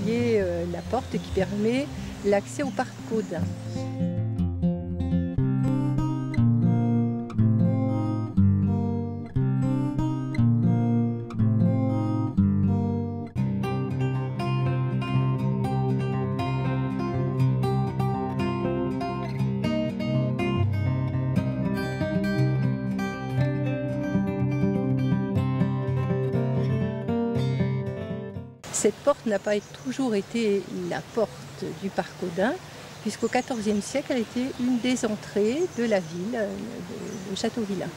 qui est la porte qui permet l'accès au parc Caudin. Cette porte n'a pas toujours été la porte du parc Caudin, puisqu'au XIVe siècle, elle était une des entrées de la ville de Châteauvillain.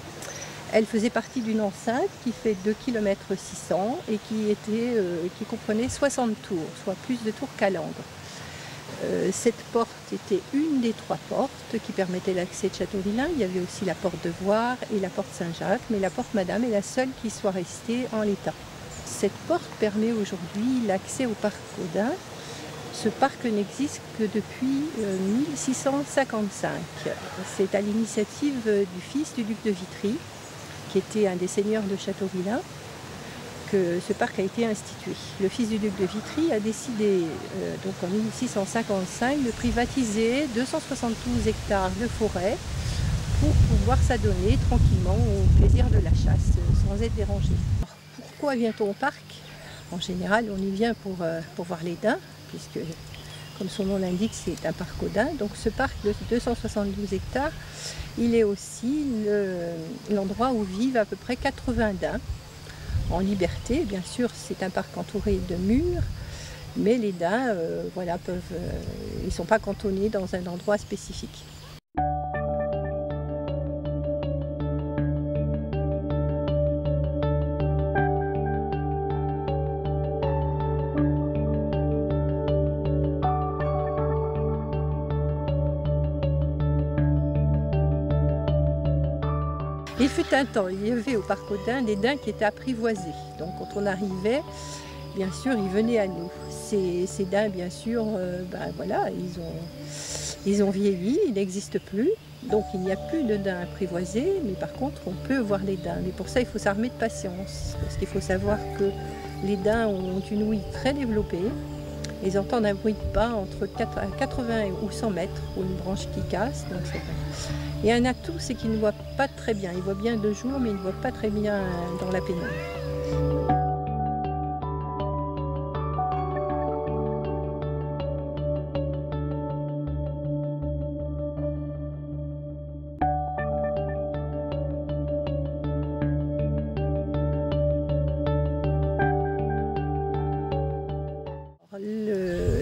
Elle faisait partie d'une enceinte qui fait 2,6 km et qui comprenait 60 tours, soit plus de tours qu'à Langres. Cette porte était une des 3 portes qui permettaient l'accès de Châteauvillain. Il y avait aussi la porte de Voire et la porte Saint-Jacques, mais la porte Madame est la seule qui soit restée en l'état. Cette porte permet aujourd'hui l'accès au parc Caudin. Ce parc n'existe que depuis 1655. C'est à l'initiative du fils du duc de Vitry, qui était un des seigneurs de Châteauvillain, que ce parc a été institué. Le fils du duc de Vitry a décidé, donc en 1655, de privatiser 272 hectares de forêt pour pouvoir s'adonner tranquillement au plaisir de la chasse, sans être dérangé. Pourquoi vient-on au parc? En général, on y vient pour voir les daims, puisque, comme son nom l'indique, c'est un parc aux daims. Donc ce parc de 272 hectares, il est aussi l'endroit où vivent à peu près 80 daims, en liberté. Bien sûr, c'est un parc entouré de murs, mais les daims, ils ne sont pas cantonnés dans un endroit spécifique. Il fut un temps, il y avait au parc aux daims des daims qui étaient apprivoisés. Donc quand on arrivait, bien sûr, ils venaient à nous. Ces daims, bien sûr, ils ont vieilli, ils n'existent plus. Donc il n'y a plus de daims apprivoisés, mais par contre, on peut voir les daims. Mais pour ça, il faut s'armer de patience. Parce qu'il faut savoir que les daims ont une ouïe très développée. Ils entendent un bruit de pas entre 80 ou 100 mètres, ou une branche qui casse. Donc et un atout, c'est qu'ils ne voient pas très bien. Ils voient bien de jour, mais ils ne voient pas très bien dans la pénombre.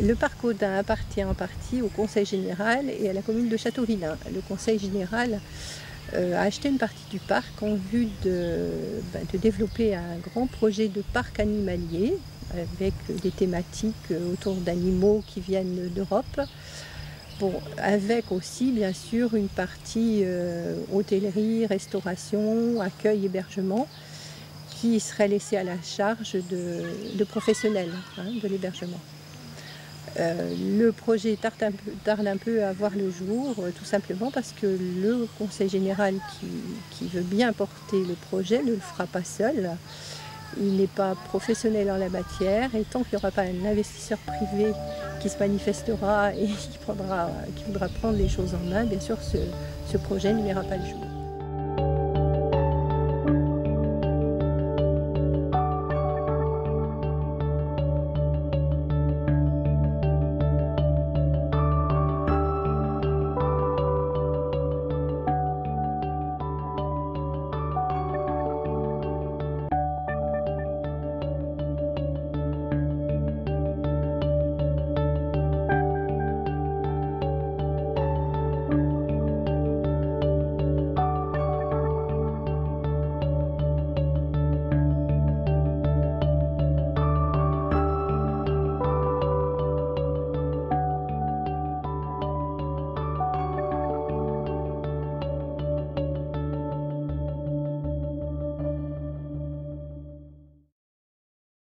Le parc aux daims appartient en partie au Conseil général et à la commune de Châteauvillain. Le Conseil général a acheté une partie du parc en vue de développer un grand projet de parc animalier avec des thématiques autour d'animaux qui viennent d'Europe. Bon, avec aussi bien sûr une partie hôtellerie, restauration, accueil, hébergement qui serait laissée à la charge de professionnels de l'hébergement. Le projet tarde un peu à voir le jour, tout simplement parce que le Conseil général qui veut bien porter le projet ne le fera pas seul. Il n'est pas professionnel en la matière et tant qu'il n'y aura pas un investisseur privé qui se manifestera et qui voudra prendre les choses en main, bien sûr ce projet ne verra pas le jour.